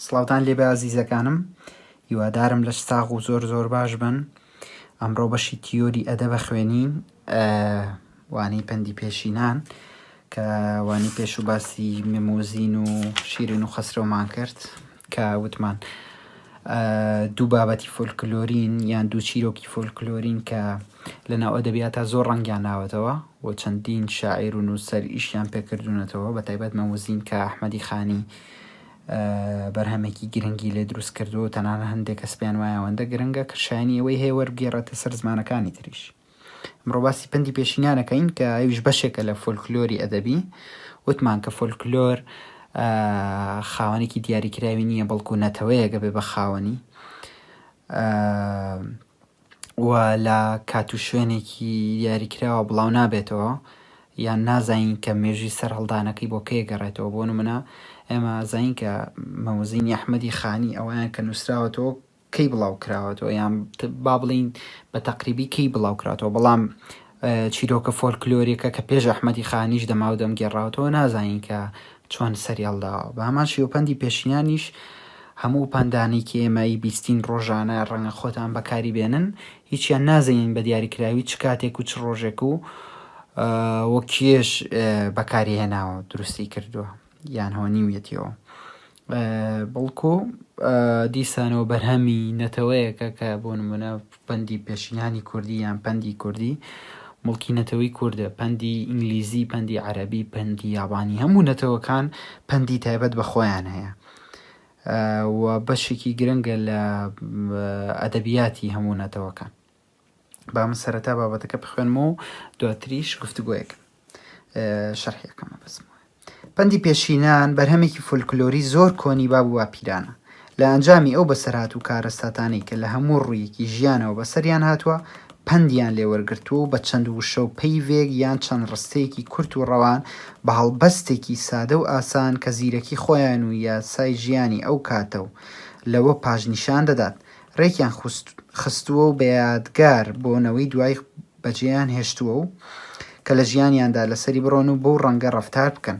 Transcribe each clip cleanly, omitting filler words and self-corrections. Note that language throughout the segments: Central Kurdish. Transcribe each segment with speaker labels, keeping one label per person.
Speaker 1: سڵاوتان لێبێ ئازیزەکانم، هیوادارم لە ساغ و زۆر باش بن. ئەمڕۆ بەشی تیۆری ئەدەبە خوێنین، وانەی پەندی پێشینان کە وانی پێش و باسی مێمۆزین و شیرین و خەسرەومان کرد کە وتمان دوو بابەتی فۆلکلۆرین یان دوو چیرۆکی فۆلکلۆرین کە لەناو ئەدەبیاتە زۆر ڕەنگیان ناوەتەوە و چەندین شاعیر و نووسەر ئیشیان پێکردوونەتەوە، بە تایبەت مەمۆزین کە ئەحمەدی خانی بەرهەمێکی گرنگی لێ دروست کردو، تەنانە هەندێک کەس پێیان وایە ئەوەندە گرنگە کەشانی ئەوەی هەیە وەربگێڕێتە سەر زمانەکانی تریش. ئەمڕۆ باسی پەندی پێشینانەکەین کە ئەویش بەشێکە لە فۆلکلۆری ئەدەبی. وتمان کە فۆلکلۆر خاوەنێکی دیاریکراوی نییە، بەڵکو نەتەوەیەگە بێ بە خاوەنی و لە کات و شوێنێکی دیاریکراوە بڵاو نابێتەوە یان نازانین کە مێژوی سەر هەڵدانەکەی بۆ کێ گەڕێتەوە. بۆ نمونە ئێمە زانین کە مەمۆزینی ئەحمەدی خانی ئەویان کە نووسراوەتەوە کەی بڵاو کراوەتەوە، یان با بڵین بە تەقریبی کەی بڵاو کراوەتەوە، بەڵام چیرۆکە فۆلکلۆریەکە کە پێش ئەحمەدی خانیش دەما و دەم گێڕاوەتەوە نازانین کە چۆن سەری هەڵداوە. بە هەمان شێوە پەندی پێشینانیش هەموو پەندانێکی ئێمەی بیستین ڕۆژانە ڕەنگە خۆتان بەکاری بێنن، هیچیان نازانین بە دیاریکراوی چ کاتێک و چ ڕۆژێک و وەک کێش بەکاری هێناوە دروستی کردووە یان هەونیویەتیەوە. بەڵکو دیسانەوە بەرهەمی نەتەوەیەکە کە بۆ نمونە پەندی پێشینانی کوردی یان پەندی کوردی مڵکی نەتەوەی کووردە، پەندی ئینگلیزی، پەندی عەرەبی، پەندی یابانی، هەموو نەتەوەکان پەندی تایبەت بە خۆیان هەیە و بەشێکی گرنگە لە ئەدەبیاتی هەموو نەتەوەکان. با من سەرەتا بابەتەکە بخوێنمەوە و دواتریش گفتوگۆیەکەم شەرحیەکەمە بەسمەوە. پەندی پێشینان بەرهەمێکی فۆلکلۆری زۆر کۆنی بابووە پیرانە لە ئەنجامی ئەو بەسەرهات و کارەساتانەی کە لە هەموو ڕوویەکی ژیانەوە بەسەریان هاتووە پەندیان لێوەرگرتووە و بە چەند وشە و پەیڤێک یان چەند ڕستەیەکی کورت و ڕەوان بە هەڵبەستێکی سادە و ئاسان کە زیرەکی خۆیان و یاسای ژیانی ئەو کاتە و لەوە پاژنیشان دەدات ڕێکیان خستووە و بە یادگار بۆنەوەی دوای بەجێیان هێشتووە و کە لە ژیانیاندا لەسەری بڕۆن و بەو ڕەنگە ڕەفتار بکەن.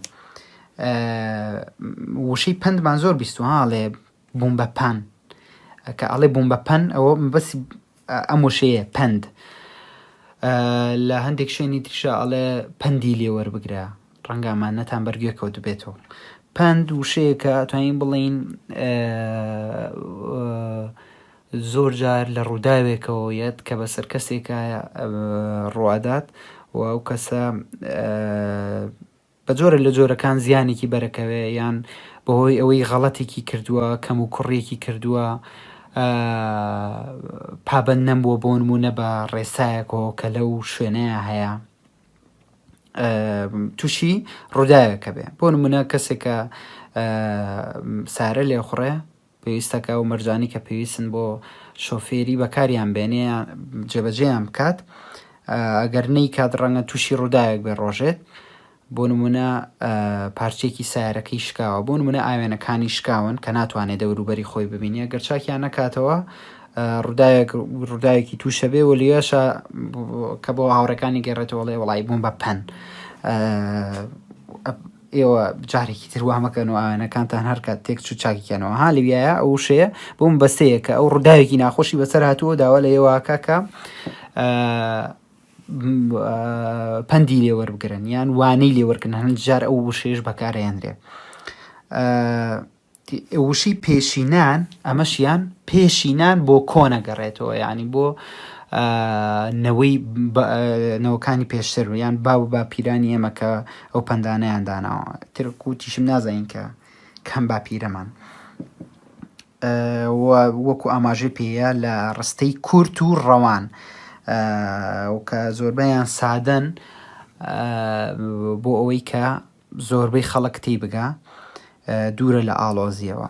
Speaker 1: وشەی پەندمان زۆر بیستوە ئاڵێ بووم بە پەن، کە ئەڵێ بووم بە پەن ئەوە بەسی ئەم وشەیە پەند. لە هەندێک شوێنی تریشە ئەڵێ پەندی لێوەربگرە، ڕەنگەمان نەتان بەرگوێ کەوت بێتەوە. پەند وشەیەکە توانین بڵین زۆر جار لە ڕووداوێکەوە یەت کە بەسەر کەسێکە ڕوادات و ئەو کەسە بە جۆرە لە جۆرەکان زیانێکی بەرەکەوێ یان بەهۆی ئەوەی غەڵەتێکی کردووە، کەم و کوڕێکی کردووە، پابەند نەبووە بۆ نمونە بە ڕێسایەکەوە کە لەو شوێنەیە هەیە تووشی ڕووداوێکە بێ. بۆ نمونە کەسێکە سارە لێخوڕێ پێویستەکە و مەرجانی کە پێویستن بۆ شۆفێری بەکاریان بێنێ جێبەجێیان بکات، ئەگەر نەی کات ڕەنگە تووشی ڕووداوێک بێ ڕۆژێت. بۆ نمونە پارچێکی سیارەکەی شکاوە، بۆ نمونە ئاوێنەکانی شکاون کە ناتوانێت دەوروبەری خۆی ببینێ، گەر چاکیان نەکاتەوە ڕووداوێکی تووشە بێ و لێشە کە بۆ هاوڕەکانی گەڕێتەوە لێ وڵی بووم بە پەن. ئێوە جارێکی تروا مەکەن و ئاوێنەکانتان هەر کات تێک چوو چاکیکەنەوە ها لەویایە ئەو شەیە بۆم بەستەیە کە ئەو ڕووداوێکی ناخۆشی بەسەر هاتووە داوا لە ئێوەکە کە پەندی لێوەربگرن یان وانەی لێوەرکردن. هەند جار ئەو وشەیەش بەکارهێنرێ. وشەی پێشینان ئەمەشیان پێشینان بۆ کۆنەگەڕێتەوە، یعنی بۆ نەوەکانی پێشتر و یان با و باپیرانی ئێمە کە ئەو پەندانەیان داناوە. ترکوتیشم نازانین کە کەم باپیرەمان وەکو ئاماژەی پێەیە لە ڕستەی کورت و ڕەوان و کە زۆربەیان سادەن بۆ ئەوەی کە زۆربەی خەڵک تێی بگا دوورە لە ئاڵۆزیەوە.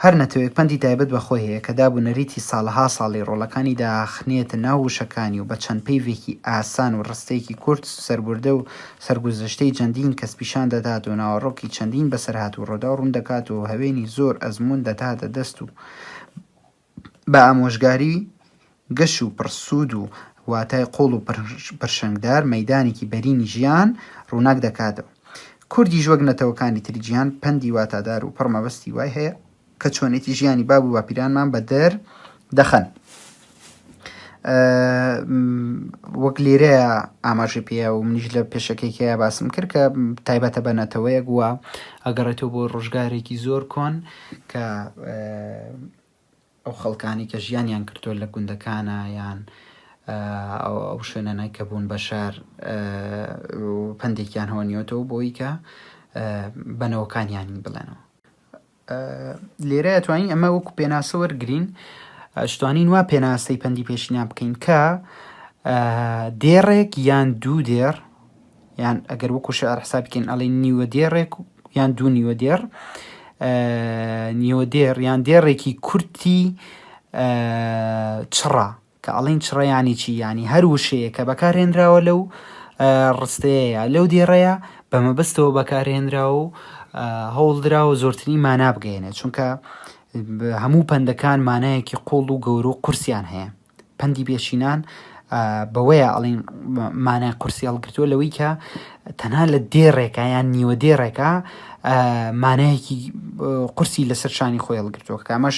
Speaker 1: هەر نەتەوەیەک پەندی تایبەت بەخۆی هەیە کە دابوونەریتی ساڵەها ساڵی ڕۆڵەکانی داخنێتە ناو وشەکانی و بە چەند پەیڤێکی ئاسان و ڕستەیەکی کورت سەربوردە و سەرگوزەشتەی چەندین کەس پیشان دەدات و ناوەڕۆکی چەندین بەسەرهات و ڕۆدا و ڕوون دەکات و هەوێنی زۆر ئەزموون دەداتە دەست و بە ئامۆژگاری گەش و پرسوود و واتای قۆڵ و پرشنگدار مەیدانێکی بەرینی ژیان ڕووناک دەکاتەوە. کوردیش وەک نەتەوەکانی تری جیهان پەندی واتادار و پڕمەبەستی وای هەیە کە چۆنێتی ژیانی باب و باپیرانمان بە دەر دەخەن. وەک لێرەیە ئاماژە پێە و منیش لە پێشەکەیکەیە باسم کرد کە تایبەتە بە نەتەوەیەک وە ئەگەڕێتەوە بۆ ڕۆژگارێکی زۆر کۆن کە ئەو خەڵکانی کە ژیانیان کردووە لە گوندەکانە یان ئەو شوێنانەی کە بوون بە شار پندێکیان هەوەنیۆتەوە بۆی کە بەنەوەکانیانی بڵێنەوە. لێرە توانین ئەمە وەکو پێناسە وەرگرین شتوانین وا پێناسەی پەندی پێشینیان بکەین کە دێڕێک یان دوو دێر یان ئەگەر وەکو شعر حساب بکەین ئەڵێ نیوە دێڕێک یان دوو نیوە دێر نیوە دێر یان دێڕێکی کورتی چڕە کە ئەڵین چڕەیانی چی ینی هەر وشەیە کە بەکارهێنراوە لەو ڕستەیە لەو دێڕەیە بەمەبەستەوە بەکارهێنراوە و هەوڵدراوە زۆرترین مانا بگەێنێت چونکە هەموو پەندەکان مانایەکی قوڵ و گەورە و قورسیان هەیە. پەندی پێشینان بەوەیە ئەڵین مانای قورسی هەڵگرتووە لەوەی کە تەنها لە دێڕێکە یان نیوە دێڕێکە مانایەکی قورسی لەسەر شانی خۆی هەڵگرتووە کە ئەمەش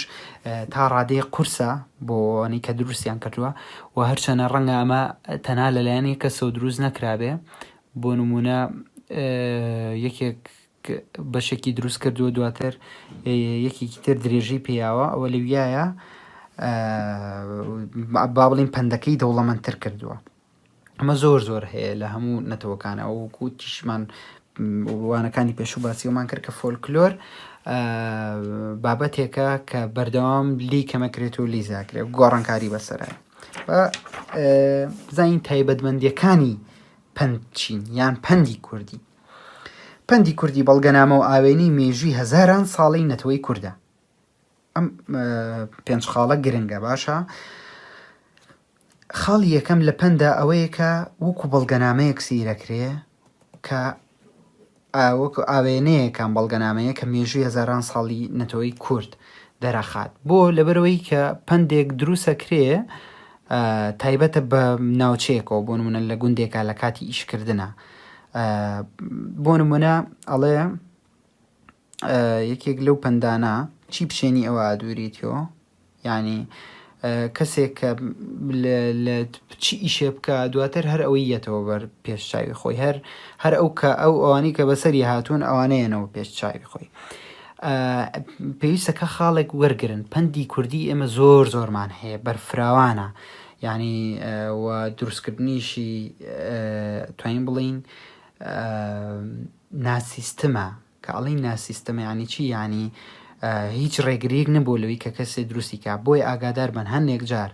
Speaker 1: تا ڕادەیە قورسە بۆنی کە دروستیان کردووە و هەرچەنە ڕەنگە ئەمە تەنها لەلایەنی کەسەوە دروست نەکرابێ بۆ نمونە یەکێک بەشێکی دروست کردووە دواتر یەکێکی تر درێژەی پێیاوە ئەوە لەویایە با بڵین پەندەکەی دەوڵەمەندتر کردووە. ئەمە زۆر زۆر هەیە لە هەموو نەتەوەکانە ئەوکو تیشمان وانەکانی پێشوو باسیەوەمان کرد کە فۆلکلۆر بابەتێکە کە بەردەوام لی کەمەکرێت و لی زاکرێت گۆڕانکاری بەسەرە بزانین تایبەتمەندیەکانی پەند چین یان پەندی کوردی. پەندی کوردی بەڵگەنامە و ئاوێنی مێژووی هەزاران ساڵی نەتەوەی کووردە. ئەم پێنج خاڵە گرنگە باشە. خاڵی یەکەم لە پەندا ئەوەیە کە وەکو بەڵگەنامەیەک سیرەکرێ کە وەکو ئاوێنەیەکان بەڵگەنامەیە کە مێژووی هەزاران ساڵی نەتەوەی کورد دەرەخات بۆ لەبەرەوەی کە پندێک دروستەکرێ تایبەتە بە ناوچەیەکەوە بۆ نمونە لە گوندێکە لە کاتی ئیشکردنە بۆ نمونە ئەڵێ یەکێک لەو پندانە چی پشێنی ئەوە دووریتەوە ینی کەسێک کە لە چی ئیشێ بکە دواتر هەر ئەوەی یەتەوە بەر پێشچاوی خۆی هەر ئەو کە ئەو ئەوانەی کە بەسەری هاتوون ئەوانەیەنەوە پێشچاوی خۆی. پێویستەکە خاڵێک وەرگرن پەندی کوردی ئێمە زۆر زۆرمان هەیە بەرفراوانە ینی دروستکردنیشی توانین بڵین ناسیستمە کە ئەڵین ناسیستەمە ینی چی ینی هیچ ڕێگریک نەبوو لەوەی کە کەسێ دروستی کا بۆی ئاگادار بن هەندێک جار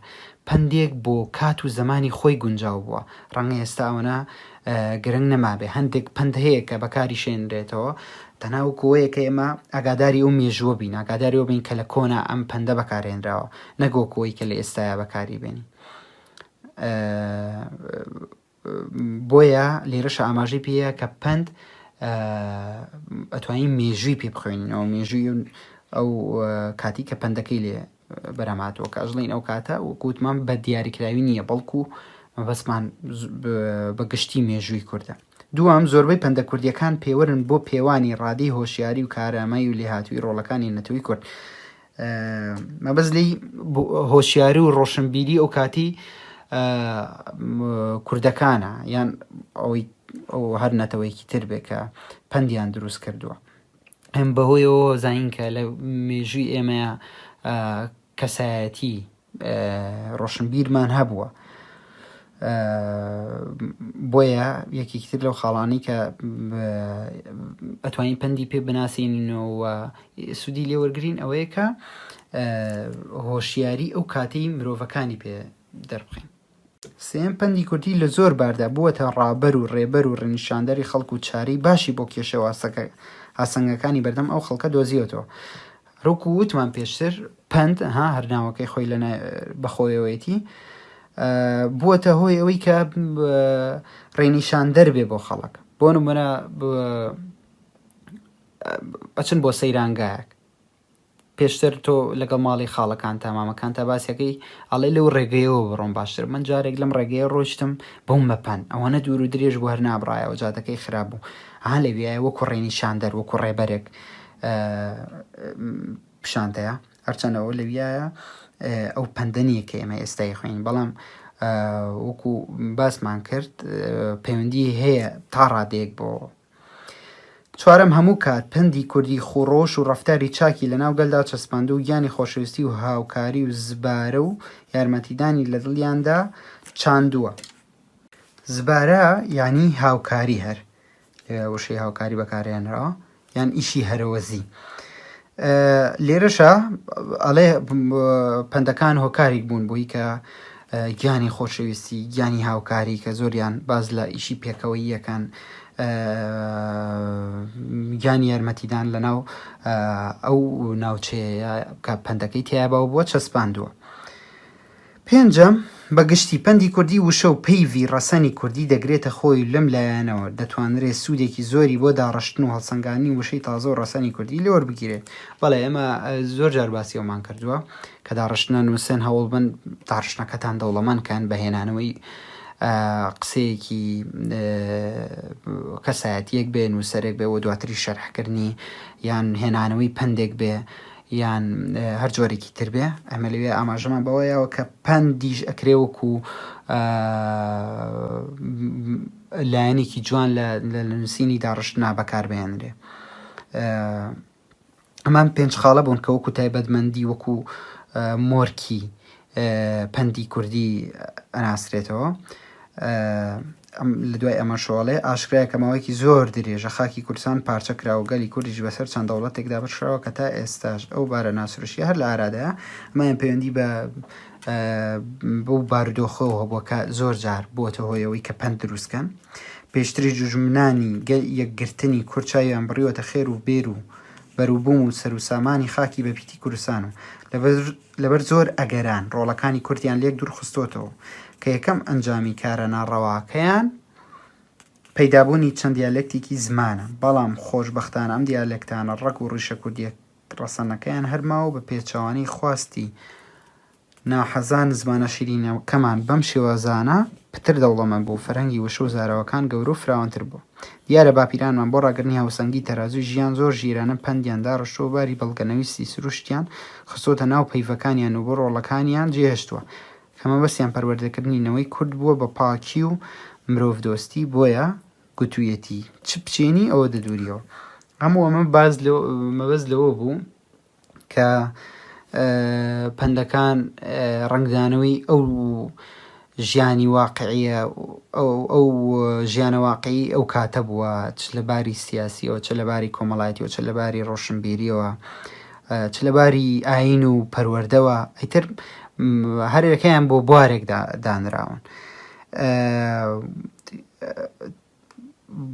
Speaker 1: پندێک بۆ کات و زمانی خۆی گونجاو بووە ڕەنگە ئێستاوەنە گرنگ نەمابێ هەندێک پند هەیە کە بەکاری شێنرێتەوە تەناوکۆیە کە ئێمە ئاگاداری ئەو مێژووە بین ئاگاداریەوە بین کە لە کۆنا ئەم پەندە بەکارهێنراوە نەگۆکۆی کە لە ئێستایا بەکاری بێنی. بۆیە لێرەش ئاماژەی پێەیە کە پند ئەتوانین مێژووی پێ بخوێنینەوە مێژووی ئەو کاتی کە پندەکەی لێ بەرەماتەوە کە ئەژڵین ئەو کاتە و گوتمان بە دیاریکراوی نییە بەڵکو مەبەستمان بەگشتی مێژووی کووردە. دووەم زۆربەی پەندە کوردیەکان پێوەرن بۆ پێوانی ڕادی هۆشیاری و کارامەی و لێهاتووی ڕۆڵەکانی نەتەوەی کورد مەبەست لی هۆشیاری و ڕۆشنبیری ئەو کاتی کوردەکانە یان ئەو هەر نەتەوەیکی تر بێ کە پەندیان دروست کردووە. ئەم بەهۆیەوە زین کە لە مێژووی ئێمەیە کەسایەتی ڕۆشنبیرمان هەبووە بۆیە یەکێکی تر لەو خاڵانی کە ئەتوانین پەندی پێ بناسیێنینەوە سوودی لێوەرگرین ئەوەیە کە هۆشیاری ئەو کاتەی مرۆڤەکانی پێ دەربخین. سێم پەندی کوردی لە زۆر باردا بووەتە ڕابەر و ڕێبەر و ڕێنیشاندەری خەڵک و چارەی باشی بۆ کێشەوە هاسەنگەکانی بەردەم ئەو خەڵکە دۆزیەوەتەوە. ڕووک و وتمان پێشتر پەند هەر ناوەکەی خۆی لە بەخۆیەوەیەتی بووەتە هۆی ئەوەی کە ڕێنیشاندەر بێ بۆ خەڵک بۆ نمونە ئەچن بۆ سەیرانگایەک پێشتر تۆ لەگەڵ ماڵی خاڵەکان تا مامەکان تا باسیەکەی ئەڵێ لەو ڕێگەیەوە بڕۆم باشتر من جارێک لەم ڕێگەیە ڕۆشتم بۆم بەپەن ئەوەنە دوور و درێژ بۆ هەر نابڕایەوە جاتەکەی خراپ بوو لەویایە وەکو ڕێنیشاندەر وەکو ڕێبەرێک پیشانتەیە هەرچەندەوە لەویایە ئەو پەندەنیە کە ئێمە ئێستای خوێن بەڵام وەکو باسمان کرد پەیوەندی هەیە تا ڕادەیەک بۆ. چوارەم هەموو کات پەندی کوردی خوڕۆش و ڕەفتاری چاکی لەناو گەلدا چەسپاندە و گیانی خۆشەویستی و هاوکاری و زبارە و یارمەتیدانی لە دڵیاندا چاندووە. زبارە یعنی هاوکاری هەر وشەی هاوکاری بەکارهێنراوە یان ئیشی هەرەوەزی. لێرەشە ئەڵێ پەندەکان هۆکارێک بوون بووی کە گیانی خۆشەویستی گیانی هاوکاری کە زۆریان باز لە ئیشی پێکەوەی یەکەن گیانی یارمەتیدان لەناو ئەو ناوچەیە کە پەندەکەی تیابەوە بووە چەسپاندووە. پێنجەم بەگشتی پەندی کوردی وشە و پەیوی ڕەسەنی کوردی دەگرێتە خۆی لەم لایەنەوە دەتوانرێت سوودێکی زۆری بۆ داڕشتن و هەڵسەنگانی وشەی تازە و ڕەسەنی کوردی لێوەربگیرێت. بەڵێ ئێمە زۆر جار باسیەوەمان کردووە کە داڕشتنە نووسێن هەوڵ بن داڕشتنەکەتان دەوڵەمەندکەن بەهێنانەوەی قسەیەکی کەسایەتیەک بێ نووسەرێک بێ و دواتری شەرحکردنی یان هێنانەوەی پندێک بێ یان هەر جۆرێکی تر بێ ئەمە لەوێ ئاماژەمان بەوەیەوە کە پندیش ئەکرێوەکو لایەنێکی جوان لە نووسینی داڕشتنا بەکاربهێنرێ. ئەمان پێنج خاڵە بوون کە وەکو تایبەتمەندی وەکو مۆرکی پەندی کوردی ئەناسرێتەوە. لە دوای ئەمە شۆڵێ ئاشکرایە کە ماوەیەکی زۆر درێژە خاکی کوردستان پارچە کراوە گەلی کوردیش بەسەر چەند دەوڵەتێکدا بەشراوە کە تا ئێستاش ئەو بارە ناسروشی هەر لە ئارادەیە ئەمایان پەیوەندی بۆ بارودۆخەوە بووە کە زۆر جار بۆتە هۆیەوەی کە پەند دروستکەن. پێشتری جوژمنانی یەکگرتنی کورچاویان بڕیوەتە خێر و بێر و بەروبووم و سەر و سامانی خاکی بەپیتی کوردستان و لەبەر زۆر ئەگەران ڕۆڵەکانی کورتیان لێک دوور خستۆتەوە کە یەکەم ئەنجامی کارە ناڕەواکەیان پەیدابوونی چەند دیالێکتێکی زمانە بەڵام خۆشبەختانە ئەم دیالێکتانە ڕەگ و ڕیشە کوردیە ڕەسەنەکەیان هەرماوە بە پێچەوانەی خواستی ناحەزان زمانە شیرینەکەمان بەم شێوەزانە پتر دەوڵەمەند بوو فەرهەنگی وشە و زارەوەکان گەورە و فراوانتر بوو. دیارە باپیرانمان بۆ ڕاگرنی هاوسەنگی تەرازوی ژیان زۆر ژیرانە پەندیاندا ڕشتۆ باری بەڵگەنەویستی سروشتیان خستۆتە ناو پەیڤەکانیان و بۆ ڕۆڵەکانیان جێهێشتووە کەمە بەسییان پەروەردەکردنینەوەی کورد بووە بە پاکی و مرۆڤ دۆستی بۆیە گوتوویەتی چ بچێنی ئەوە دەدووریەوە. هەموو ئەمە مەبەست لەوە بوو کە پەندەکان ڕنگدانەوەی ئەو ژیانی واقعیە ئەو ژیانە واقعی ئەو کاتە بووە چ لە باری سیاسیەوە چ لە باری کۆمەڵایەتیەوە چ لە باری ڕۆشنبیریەوە چ لە باری ئاین و پەروەردەوە ئەیتر هەرێکەکەیان بۆ بوارێک دانراون.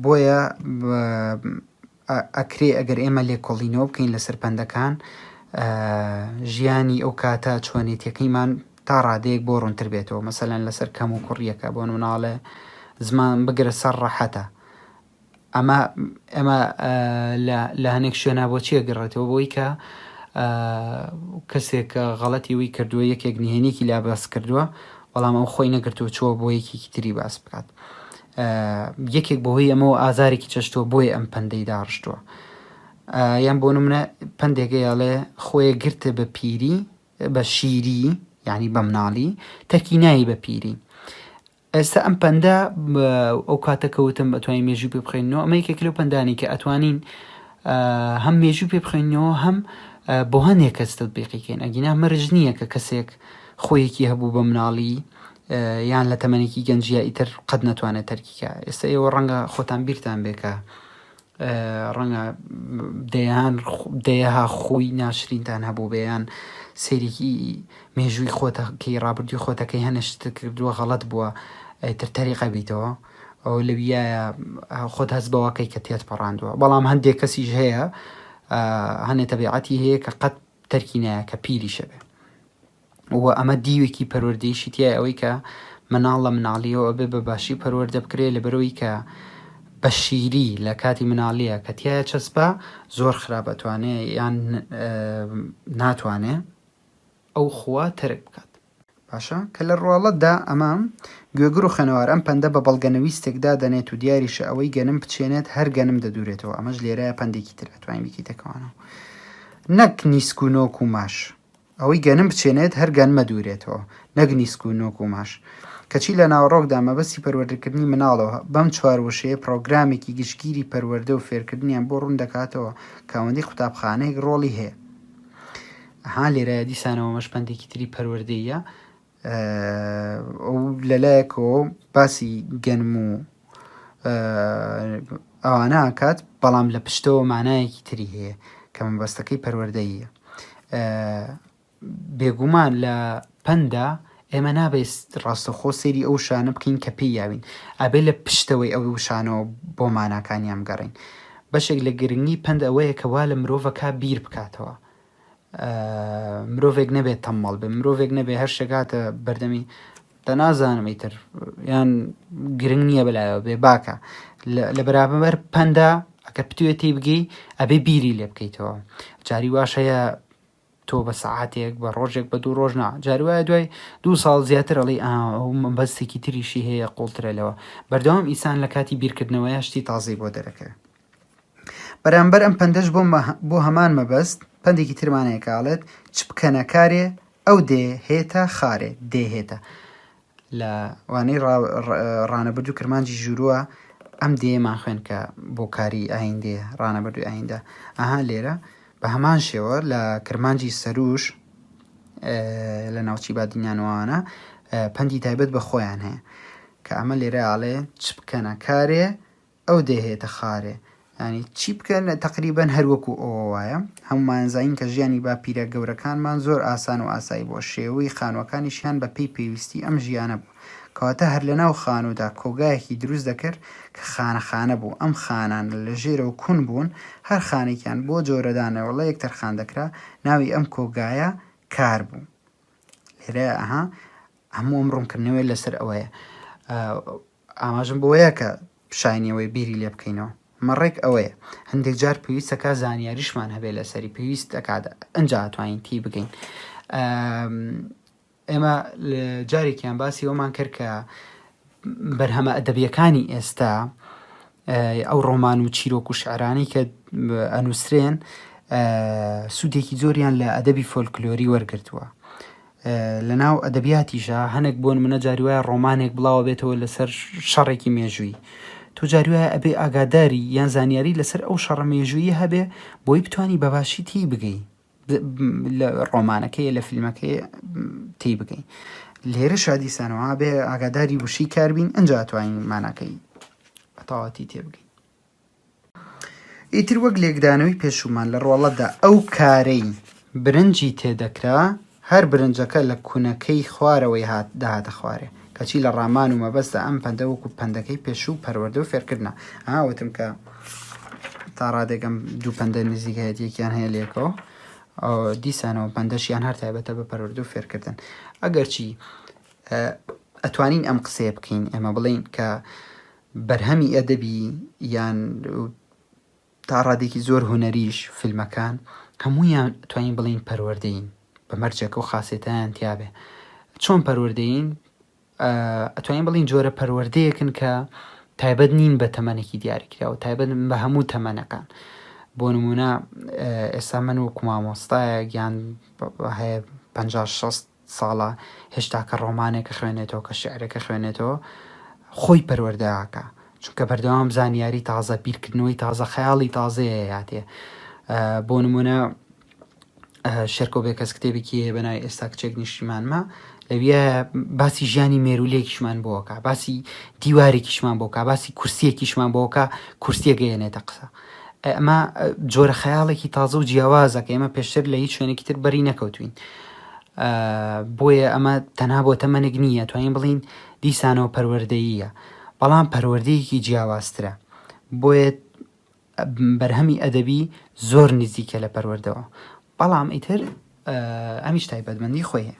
Speaker 1: بۆیە ئەکرێ ئەگەر ئێمە لێکۆڵینەوە بکەین لەسەر پەندەکان ژیانی ئەو کاتە چۆنێتیەکەیمان تا ڕادەیەک بۆ ڕوونتر بێتەوە مەسەلەن لەسەر کەم و کوڕیەکە بۆ مناڵێ زمان بگرە سەر ڕەحەتە ئەمە لە هەنێک شوێنە بۆچیە گەڕێتەوە بۆی کە کەسێک غەڵەتی وی کردووە یەکێک نهێنێکی لا باس کردووە بەڵام ئەو خۆی نەگرتووە چووە بۆ یەکێکی تری باس بکات یەکێک بەهۆی ئەمەوە ئازارێکی چەشتووە بۆی ئەم پەندەی داڕشتووە یان بۆ نمونە پندێکەیەڵێ خۆیە گرتە بە پیری بە شیری یعنی بە مناڵی تەکی نایی بە پیری. ئێستا ئەم پەندە ئەو کاتەکەوتم ئەتوانین مێژوو پێ بخێنەوە ئەمە یەکێک لەو پەندانی کە ئەتوانین هەم مێژوو پێ بخێنەوە هەم بۆ هەندێک کەس تەطبیقیکەین ئەگینا مەرج نییە کە کەسێک خۆیەکی هەبوو بە مناڵی یان لە تەمەنێکی گەنجیە ئیتر قەت نەتوانێت تەرکیکە. ئێستا ئێوە ڕەنگە خۆتان بیرتان بێکە ڕەنگە دەیەها خۆی ناشرینتان هەبوو بێیان سێرێکی مێژووی خۆتەکەی ڕابردوی خۆتەکەی هەنشت کردووە غەڵەت بووە ئیتر تەریقە بیتەوە ئەو لەویایە خۆت هەست بەوەکەی کە تێت پەڕاندووە بەڵام هەندێک کەسیش هەیە هەنێ تەبیعەتی هەیە کە قەت تەرکی نایە کە پیریشە بێ و ئەمە دیوێکی پەروەردەیشی تایە ئەوەی کە مناڵ لە مناڵیەوە بێ بە باشی پەروەردە بکرێ لەبەرەوەی کە بە شیری لە کاتی مناڵیە کە تایە چەسپە زۆر خراپەتوانێ یان ناتوانێ ئەو خوا تەرک بکات. باشە کە لە ڕواڵەتدا ئەمە گوێگر و خەنەوار ئەم پەندە بە بەڵگەنەویستێکدا دەنێت و دیاریشە ئەوەی گەنم بچێنێت هەر گەنم دەدورێتەوە ئەمەش لێرەیە پندێکی تر ئەتوانین بکەیتەکەوانەوە. نەک نیسک و نۆک و ماش، ئەوەی گەنم بچێنێت هەر گەنمە دوورێتەوە، نەک نیسک و نۆک و ماش. کەچی لە ناوەڕۆکدا مەبەستی پەروەردەکردنی مناڵەوە بەم چواروەشەیە پرۆگرامێکی گشتگیری پەروەردە و فێرکردنیان بۆ ڕوون دەکاتەوە کاوەندی قوتابخانەیەک ڕۆڵی هەیە. لێرە دیسانەوە مەش پندێکی تری پەروەردەیە ئەو لەلایەکەوە باسی گەنم و ئەوانە کات، بەڵام لە پشتەوە مانایەکی تری هەیە کە مەبەستەکەی پەروەردەیە. بێگومان لە پەندا ئێمە نابێت ڕاستەخۆ سێری ئەو شانە بکەین کە پێی یاوین، ئابێ لە پشتەوەی ئەو شانەوە بۆ ماناکانیان بگەڕین. بەشێک لە گرنگی پند ئەوەیە کە وا لە مرۆڤەکە بیر بکاتەوە، مرۆڤێک نەبێت تەمەڵ بێ، مرۆڤێک نەبێ هەر شێکاتە بەردەمی نازانم ئیتر یان گرنگ نییە بەلایەوە بێ باکە لە بەرابەر پەندا ئەگەر پتوێتی بگەی ئەبێ بیری لێ بکەیتەوە. جاری واشەیە تۆ بە سەعاتێک بە ڕۆژێک بە 2 ڕۆژ جاری وایە دوای 2 ساڵ زیاتر ئەڵێ ئەو بەستێکی تریشی هەیە قوڵترێلەوە. بەردەوام ئیسان لە کاتی بیرکردنەوەی شتی تازی بۆ دەرەکەوێت. بەرامبەر ئەم پندەش بۆ هەمان مەبەست پندێکی ترمانەیەکاڵێت چ بکەنە کارێ ئەو دێهێتە خارێ دێهێتە. لە وانەی ڕانەبردوو کرمانجی ژوورۆوە ئەم دێمان خوێن کە بۆ کاری ئایندێ ڕانەبردووی ئایندە. لێرە بە هەمان شێوە لە کرمانجی سەروش لە ناوچی بادینیانوانە پەندی تایبەت بە خۆیان هەیە کە ئەمە لێرە ئاڵێ چ بکەنە کارێ ئەو دێهێتە خارێ، ینی چی بکەن تقریبەن هەروەکو ئەوە وایە. هەمومانزانین کە ژیانی باپیرە گەورەکانمان زۆر ئاسان و ئاسایی بۆ شێوەی خانوەکانیشیان بە پێی پێویستی ئەم ژیانە بوو، کەواتە هەر لە ناو خانوودا کۆگایەکی دروست دەکرد کە خانە بوو. ئەم خانان لە ژێرە و کون بوون، هەر خانێکیان بۆ جۆرەدانەوەڵە یەکتر خان دەکرا، ناوی ئەم کۆگایە کار بوو. لێرە هەموو ئەم ڕوونکردنەوەی لەسەر ئەوەیە. ئاماژم بۆیە کە شاینەوەی بیری لێ بکەینەوە. مەڕێک ئەوەیە هەندێک جار پێویستەکە زانیاریشمان هەبێت لەسەری پێویست دەکات ئەنجا توانین تی بگەین. ئێمە جارێکیان باسی ئەومان کرد کە بەرهەمە ئەدەبیەکانی ئێستا ئەو ڕۆمان و چیرۆک و شعرانی کە ئەنووسرێن سوودێکی زۆریان لە ئەدەبی فۆلکلۆری وەرگرتووە. لە ناو ئەدەبیاتیشە هەنێک بۆن منە جاری وایە ڕۆمانێک بڵاوە بێتەوە لەسەر شەڕێکی مێژووی، تۆ جاری وایە ئەبێ ئاگاداری یان زانیاری لەسەر ئەو شەڕە مێژوویی هەبێ بۆی بتوانی بەباشی تی بگەی لە ڕۆمانەکەی لە فیلمەکەی تی بگەین. لێرە شادیسانەوە بێ ئاگاداری وشی کاربین ئەنجا توانین ماناکەی تەواتی تێ بگەین. ئیتر وەک لێکدانەوەی پێشومان لە ڕۆڵەتدا ئەو کارەی برنجی تێدەکرا هەر برنجەکە لە کوونەکەی خوارەوەی داهاتە خوارێ، کەچی لە ڕامان و مەبەستە ئەم پەندە وەکو پەندەکەی پێشوو پەروەردە و فێرکردنە. وتم کە تا ڕادێکم 2 پەندە نزیکایەتیەکیان هەیە لێکەوە دیسانەوە پەندەشیان هەر تایبەتە بە پەروەردە و فێرکردن. ئەگەرچی ئەتوانین ئەم قسەیە بکەین ئێمە بڵین کە بەرهەمی ئەدەبی یان تا ڕادێکی زۆر هونەریش فیلمەکان هەموویان توانین بڵین پەروەردەین بە مەرجێکە و خاسێتیان تیابێ. چۆن پەروەردەین؟ ئەتوانین بڵین جۆرە پەروەردەیەکن کە تایبەت نین بە تەمەنێکی دیاریکرا و تایبەت بە هەموو تەمەنەکان. بۆ نمونە ئێستا من وەکو مامۆستایە گیان هەیە 50-60 ساڵە هێشتا کە ڕۆمانێکە خوێنێتەوە کە شعرەکە خوێنێتەوە خۆی پەروەردەکە، چونکە بەردەوام زانیاری تازە بیرکردنەوەی تازە خەیاڵی تازەیە هاتێ. بۆ نمونە شێرکۆ بێ کەس کتێبێکی هەیە بەناوی ئێستا کچێک نیشتیمانمە، لەویە باسی ژیانی مێرولەیەکیشمان بۆکە، باسی دیوارێکیشمان بۆکە، باسی کورسیەکیشمان بۆکە، کورسیە گەیەنێتە قسە. ئەمە جۆرە خەیاڵێکی تازە و جیاوازە کە ئێمە پێشتر لە هیچ شوێنێکی تر بەری نەکەوتوین. بۆیە ئەمە تەنها بۆ تەمەنێک نییە، توانین بڵین دیسانەوە پەروەردەییە، بەڵام پەروەردەیەکی جیاوازترە. بۆیە بەرهەمی ئەدەبی زۆر نزیکە لە پەروەردەوە، بەڵام ئیتر ئەمیش تایبەتمەندی خۆیە.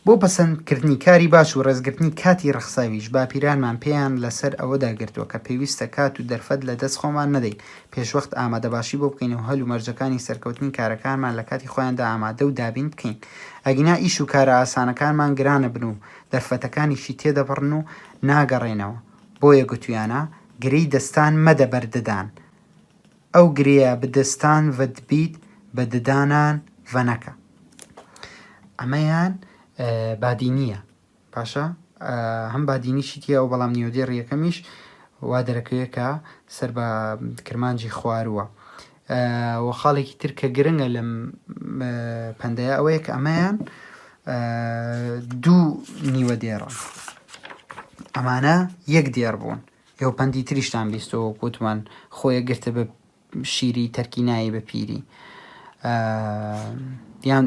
Speaker 1: بۆ پەسەندکردنی کاری باش و ڕێزگرتنی کاتی ڕەخساویش باپیرانمان پێیان لەسەر ئەوە داگرتووە کە پێویستە کات و دەرفەت لە دەست خۆمان نەدەین، پێشوەخت ئامادەباشی بۆ بکەینەوە هەل و مەرجەکانی سەرکەوتنی کارەکانمان لە کاتی خۆیاندا ئامادە و دابین بکەین. ئەگینا ئیش و کارە ئاسانەکانمان گرانە بن و دەرفەتەکانیشی تێدەپڕن و ناگەڕێنەوە. بۆیە گوتویانە گرەی دەستان مەدە بەردەدان، ئەو گرەیە بدەستان ڤەدبیت بە ددانان ڤەنەکە. ئەمەیان بادینیە. باشە هەم بادینیشی تیە و بەڵام نیودێڕ یەکەمیش وا دەرەکەوێت کە سەر بە کرمانجی خوارووە. و خاڵێکی تر کە گرنگە لەم پەندەیە ئەوەیە کە ئەمەیان دوو نیوە دێڕە، ئەمانە یەک دێڕ بوون. ئێوە پەندی تریشتان بیستەوە گوتمان خۆیە گرتە بە شیری تەرکی نایی بە پیری، یان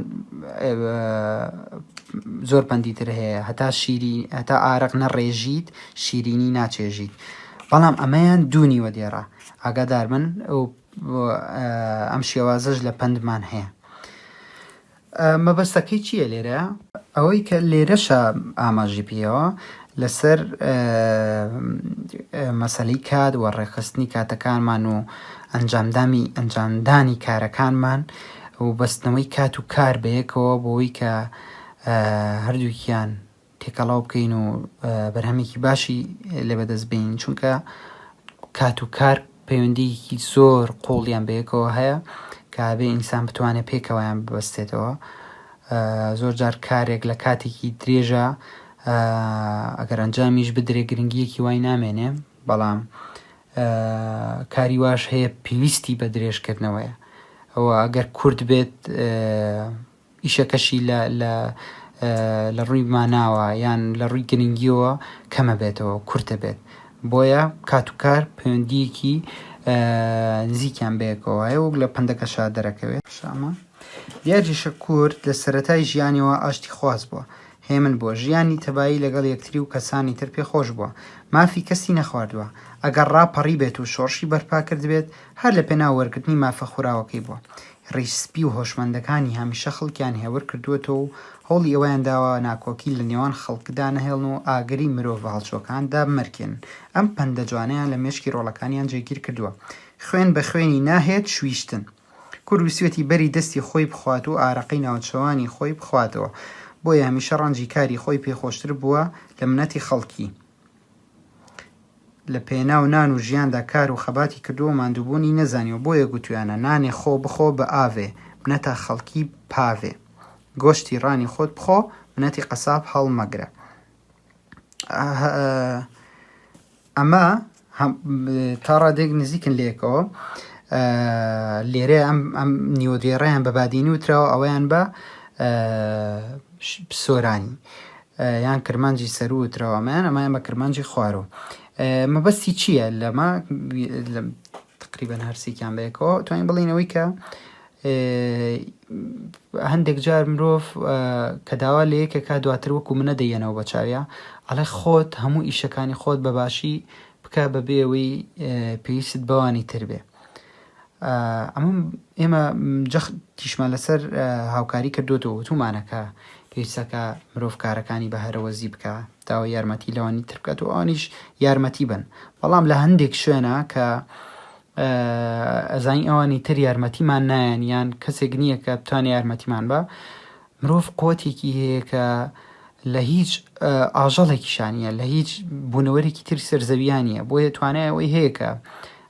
Speaker 1: زۆر پەندی تر هەیە هەتا شیری هەتا ئارەق نەڕێژیت شیرینی ناچێژیت، بەڵام ئەمەیان دوو نیوە دێڕە. ئاگادار من ئەم شێوازەش لە پەندمان هەیە. مەبەستەکەی چییە لێرە؟ ئەوەی کە لێرەشە ئاماژی پێەوە لەسەر مەسەلەی کات و ڕێخستنی کاتەکانمان و ئەنجامدانی کارەکانمان و بەستنەوەی کات و کار بەیەکەوە بۆی کە هەردووکیان تێکەڵاو بکەین و بەرهەمێکی باشی لێ بەدەست بین، چونکە کات و کار پەیوەندیکی زۆر قوڵیان بەیەکەوە هەیە کە بێ ئینسان بتوانێت پێکەوەیان ببەستێتەوە. زۆر جار کارێک لە کاتێکی درێژە ئەگەر ئەنجامیش بدرێ گرنگیەکی وای نامێنێ، بەڵام کاری واش هەیە پێویستی بە درێژکردنەوەیە. ئەوە ئەگەر کورت بێت ئیشەکەشی لە ڕووی ماناوە یان لە ڕووی گرنگیەوە کەمە بێتەوە کورتە بێت، بۆیە کات و کار پەیوەندیەکی نزیکیان بەیەکەوە هەیە و لە پەندەکەشا دەرەکەوێت. شامە دیاریشە کورد لە سەرەتای ژیانیەوە ئاشتی خواست بووە، هێمن بووە، ژیانی تەبایی لەگەڵ یەکتری و کەسانی تر پێخۆش بووە، مافی کەسی نەخواردووە، ئەگەر ڕاپەڕی بێت و شۆڕشی بەرپا کرد بێت هەر لە پێناو وەرگرتنی مافە خوراوەکەی بووە. ڕیسپی و هۆشمەندەکانی هەمیشە خەڵکیان هێور کردووەتەوە و هەوڵی ئەوەیان داوە ناکۆکی لە نێوان خەڵکدا نەهێڵن و ئاگری مرۆڤ هەڵچۆکاندا بمەرکێن. ئەم پەندە جوانەیان لە مێشکی ڕۆڵەکانیان جێگیر کردووە. خوێن بە خوێنی ناهێت شویشتن. کورد ویسوێتی بەری دەستی خۆی بخوات و ئارەقەی ناوچەوانی خۆی بخواتەوە، بۆیە هەمیشە ڕەنجی کاری خۆی پێخۆشتر بووە لە منەتی خەڵکی. لە پێناو نان و ژیاندا کار و خەباتی کردووە ماندووبوونی نەزانیەوە، بۆیە گوتویانە نانێ خۆ بخۆ بە ئاوێ منەتە خەڵکی پاوێ، گۆشتی ڕانی خۆت بخۆ منەتی قەساب هەڵمەگرە. ئەمە تا ڕادێک نزیکن لێکەوە. لێرە ئەم نیوەدێڕیان بە بادینی وتراوە ئەوەیان بە سۆرانی یان کرمانجی سەر و وتراوەمەیان ئەمایان بە کرمانجی خوارەوە. مەبەستی چییە لەمە؟ تقریبەن هەرسێکیان بەیەکەوە توانین بڵینەوەی کە هەندێک جار مرۆڤ کە داوا لە یەکێکا دواتر وەکو منە دەیەنەوە بە چاویە، ئەڵێ خۆت هەموو ئیشەکانی خۆت بەباشی بکە بەبێ ئەوەی پێویست بەوانی تر بێ. ئێمە تیشمان لەسەر هاوکاری کردوتەوە وتومانەکە پێویستەکە مرۆڤ کارەکانی بە هەرەوەزی بکە داوای یارمەتی لەوانی تر بکات و ئەوانیش یارمەتی بن، بەڵام لە هەندێک شوێنە کە ئەزانی ئەوانی تر یارمەتیمان نایەن یان کەسێک نییە کە بتوانێت یارمەتیمان بە، مرۆڤ قوتێکی هەیە کە لە هیچ ئاژەڵێکی شانیە لە هیچ بوونەوەرێکی تر سەرزەویانە، بۆیە توانای ئەوەی هەیە کە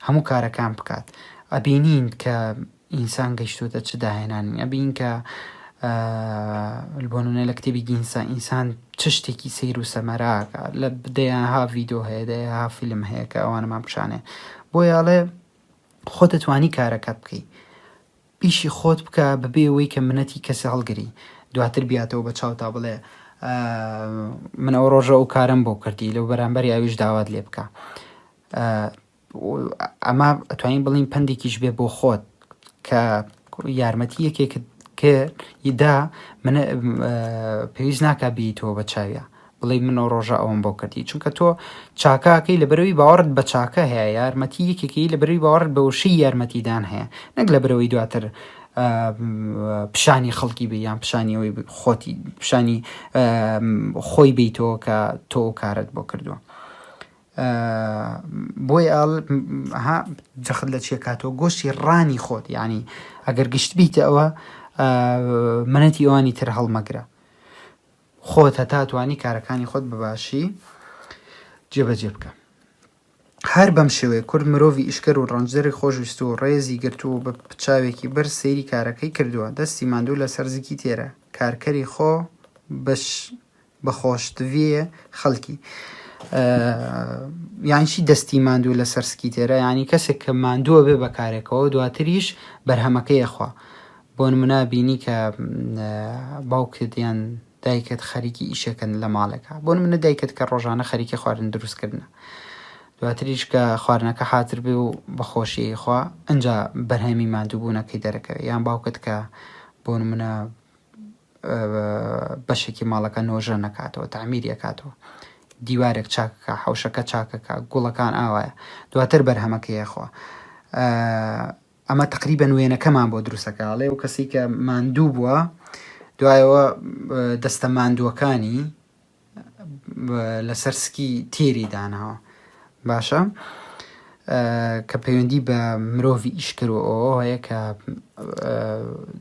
Speaker 1: هەموو کارەکان بکات. ئەبینین کە ئینسان گەیشتوتە چ داهێنانی، ئەبین کە بۆنونە لە کتێبی گینسا ئینسان چ شتێکی سیر و سەمەراکە، لە دەیانها ڤیدۆ هەیە دەیها فیلم هەیە کە ئەوانەمان پیشانێ، بۆیاڵێ خۆت دەتوانی کارەکەت بکەی، ئیشی خۆت بکە بەبێ ئەوەی کە منەتی کەسی هەڵگری دواتر بیاتەوە بە چاوتا بڵێ من ئەو ڕۆژە ئەو کارم بۆ کردی لەو بەرامبەری ئەویش داوات لێ بکە. ئەمە ئەتوانین بڵین پندێکیش بێ بۆ خۆت کە یارمەتی یەکێک کەدا منە پێویست ناکە بیتەوە بە چاویە بڵێ من ئەو ڕۆژە ئەوم بۆ کردی، چونکە تۆ چاکاکەی لە بەرەوەی باوەڕت بە چاکە هەیە، یارمەتی یەکێکی لە بەرەوەی باوەڕت بە وشەی یارمەتیدان هەیە، نەک لە بەرەوەی دواتر پیشانی خەڵکی بێ یان پیشانیەوەی خۆتی پیشانی خۆی بیتەوە کە تۆ کارت بۆ کردووە. بۆی جەخت لە چێکاتەوە گۆشتی ڕانی خۆت، یعنی ئەگەر گشت بیتە ئەوە منەتی ئەوانی تر هەڵمەگرە، خۆت هەتا توانی کارەکانی خۆت بەباشی جێبەجێ بکە. هەر بەم شێوەیە کورد مرۆڤی ئیشکەر و ڕەنجەری خۆشویست و ڕێزی گرتو بە چاوێکی بەر سەیری کارەکەی کردووە، دەستی ماندوو لە سەرزیکی تێرە، کارکەری خۆ بەخۆشتویە خەڵکی. یانشی دەستی ماندوو لە سەرسکی تێرە، ینی کەسێک کە ماندووە بێ بە کارێکەوە دواتریش بەرهەمەکەی خوا. بۆ نمونە بینی کە باوکت یان دایکت خەریکی ئیشەکەن لە ماڵێکە، بۆ نمونە دایکت کە ڕۆژانە خەریکی خواردن دروستکردنە، دواتریش کە خواردنەکە حاتر بێ و بەخۆشیی خوا ئەنجا بەرهەمی ماندووبوونەکەی دەرەکەوێت. یان باوکت کە بۆ نمونە بەشێکی ماڵەکە نۆژە نەکاتەوە، تعمیری ئەکاتەوە، دیوارێک چاکەکە، حەوشەکە چاکەکە، گوڵەکان ئاوایە، دواتر بەرهەمەکەی خوا. ئەمە تقریبەن وێنەکەمان بۆ دروستەکەڵێ و کەسی کە ماندوو بووە دوایەوە دەستە ماندووەکانی لەسەر سکی تێری داناوە. باشە کە پەیوەندی بە مرۆڤی ئیشکرو ئەوە هەیە کە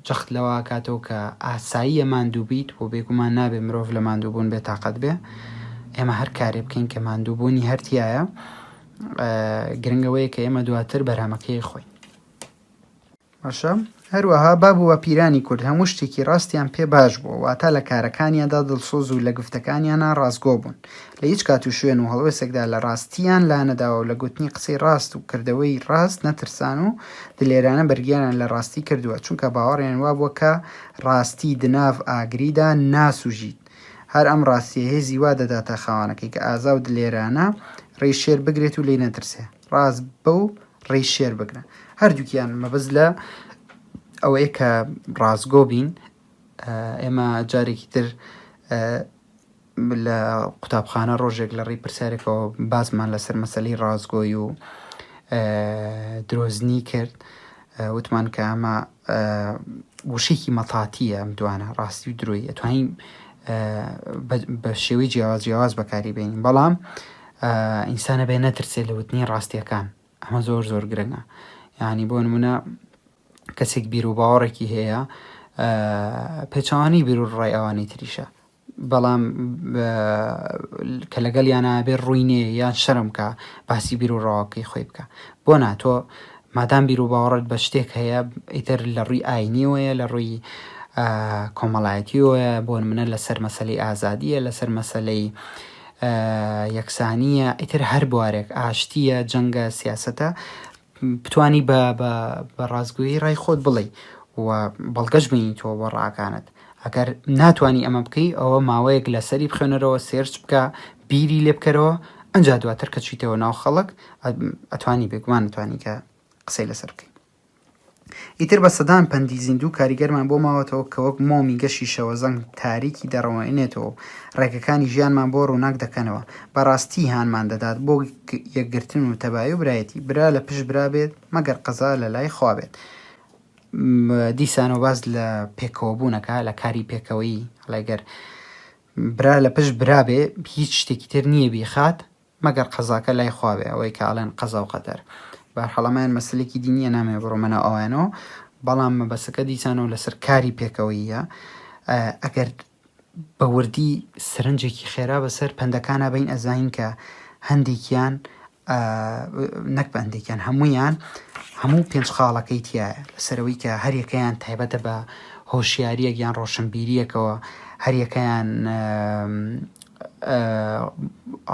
Speaker 1: جەخت لەوە کاتەوە کە ئاساییە ماندوو بیت بۆ بێگومان نابێ مرۆڤ لە ماندووبوون بێ تااقەت بێ. ئێمە هەر کارێ بکەین کە ماندووبوونی هەرتیایە، گرنگەوەیە کە ئێمە دواتر بەرهەمەکەی خۆین. باشە هەروەها بابووە پیرانی کورد هەموو شتێکی ڕاستیان پێ باش بووە، واتە لە کارەکانیاندا دڵسۆز و لە گفتەکانیانە ڕاستگۆ بوون، لە هیچ کات و شوێن و هەڵوێسێکدا لە ڕاستیان لا نەداوە و لە گوتنی قسەی ڕاست و کردەوەی ڕاست نەترسان و دلێرانە بەرگیانیان لە ڕاستی کردووە، چونکە باوەڕیان وا بووە کە ڕاستی دناو ئاگریدا ناسوژیت. هەر ئەم ڕاستیە هێزی وا دەداتە خاوانەکەی کە ئازا و دلێرانە ڕێی شێر بگرێت و لێ نەترسێ، ڕاست بە و ڕێی شێر بگرن. هەردووکیان مەبەست لە ئەوەیە کە ڕازگۆ بین. ئێمە جارێکی تر لە قوتابخانە ڕۆژێک لە ڕێی پرسیارێکەوە باسمان لەسەر مەسەلەی ڕازگۆی و درۆزنی کرد، وتمان کە ئەمە وشەیەکی مەتاتیە، ئەم دوانە ڕاستی و درۆی ئەتوانین بە شێوەی جیاواز بەکاری بێنین، بەڵام ئینسانە بێ نەترسێت لە وتنی ڕاستیەکان. ئەمە زۆر زۆر گرنگە. یعنی بۆ نمونە کەسێک بیر و باوەڕێکی هەیە پێچوانی بیر و ڕای ئەوانی تریشە، بەڵام کە لەگەڵ یانە بێ ڕووینێ یان شەرم کە باسی بیر و ڕاوەکەی خۆی بکە. بۆ ناتۆ مادام بیر و باوەڕت بە شتێک هەیە ئیتر لە ڕووی ئاینیەوەیە، لە ڕووی کۆمەڵایەتیەوە، بۆ منە لەسەر مەسەلەی ئازادیە، لەسەر مەسەلەی یەکسانیە، ئیتر هەر بوارێک ئاشتیە، جەنگە، سیاسەتە، بتوانی بە ڕازگویی ڕای خۆت بڵێ و بەڵگەش بینی تۆ بۆ ڕاکانت. ئەگەر ناتوانانی ئەمە بکەی ئەوە ماوەیەک لەسەری بخوێنەرەوە، سێرچ بکە، بیری لێ بکەرەوە، ئەنجا دواتر کە چیتەوە ناو خەڵک ئەتوانی بێگومان ئەتوانی کە قسەی لەسەر بکەی. ئیتر بە سەدان پەندی زیندوو کاریگەرمان بۆ ماوەتەوە کە وەک مۆمی گەشی شەوە زەنگ تاریکی دەڕەوەێنێتەوە، ڕێگەکانی ژیانمان بۆ ڕووناک دەکەنەوە، بەڕاستی هانمان دەدات بۆ یەکگرتن و تەبایی و برایەتی. برا لە پشت برا بێت مەگەر قەزا لە لای خوا بێت. دیسانەوە باز لە پێکەوە بوونەکە، لە کاری پێکەوەی هەڵێگەر برا لە پشت برا بێ هیچ شتێکی تر نییە بیخات مەگەر قەزاکە لای خوا بێ، ئەوەی کە ئەڵێن قەزا و قەدەر. بەرحەڵەمایان مەسلێکی دینیە نامێ بڕۆمەنە ئەوانەوە، بەڵام مەبەسەکە دیسانەوە لەسەر کاری پێکەوەیە. ئەگەر بەوردی سەرنجێکی خێرا بەسەر پەندەکانە بین ئەزانین کە هەندێکیان نەک بە هەندێکیان هەموو پێنج خاڵەکەی تایە، لەسەرەوەی کە هەریەکەیان تایبەتە بە هۆشیاریەک یان ڕۆشنبیریەکەوە، هەریەکەیان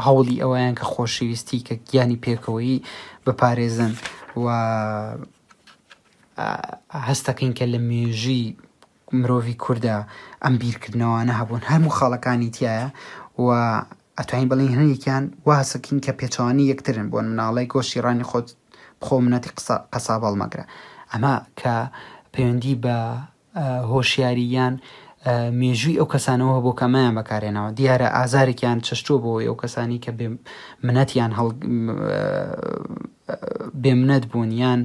Speaker 1: هەوڵی ئەوەیان کە خۆشەویستی کە گیانی پێکەوەی بپارێزن و هەستەکەین کە لە مێژی مرۆڤی کووردە ئەم بیرکردنەوەوانە هەبوون، هەموو خاڵەکانی تایە و ئەتوانین بڵین هەندێکیان واسەکەین کە پێچوانی یەکترن. بۆ مناڵی گۆشتی ڕانی خۆت بخۆ منەتی قەسا بەڵمەگرە. ئەمە کە پەیوەندی بە هۆشیاریان مێژووی ئەو کەسانەوە بۆ کەمایان بەکارێنەوە، دیارە ئازارێکیان چەشتووە بۆ ئەو کەسانی کە منەتیان بێمنەت بوون یان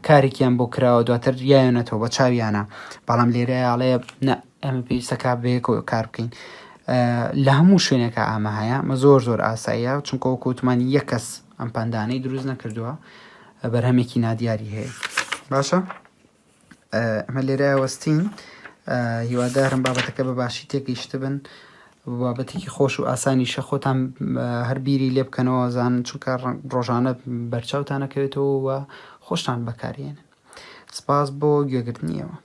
Speaker 1: کارێکیان بۆ کراوە دواتر یایەنەتەوە بە چاویانە، بەڵام لێرەیاڵێ ئەمە پێویستەکە بەیەکەوە کار بکەین. لە هەموو شوێنێکە ئامە هەیە، مە زۆر ئاساییە، چونکە وەکوتمانی یەک کەس ئەم پەندانەی دروست نەکردووە، بەرهەمێکی نادیاری هەیە. باشە ئەمە لێرە وەستین، هیوادارم بابەتەکە بە باشی تێگەیشت بن بابەتێکی خۆش و ئاسانیشە خۆتان هەر بیری لێ بکەنەوە زان چونکە ڕۆژانە بەرچاوتانەکەوێتەوە و خۆشتان بەکارێنن. سپاس بۆ گوێگرتنیەوە.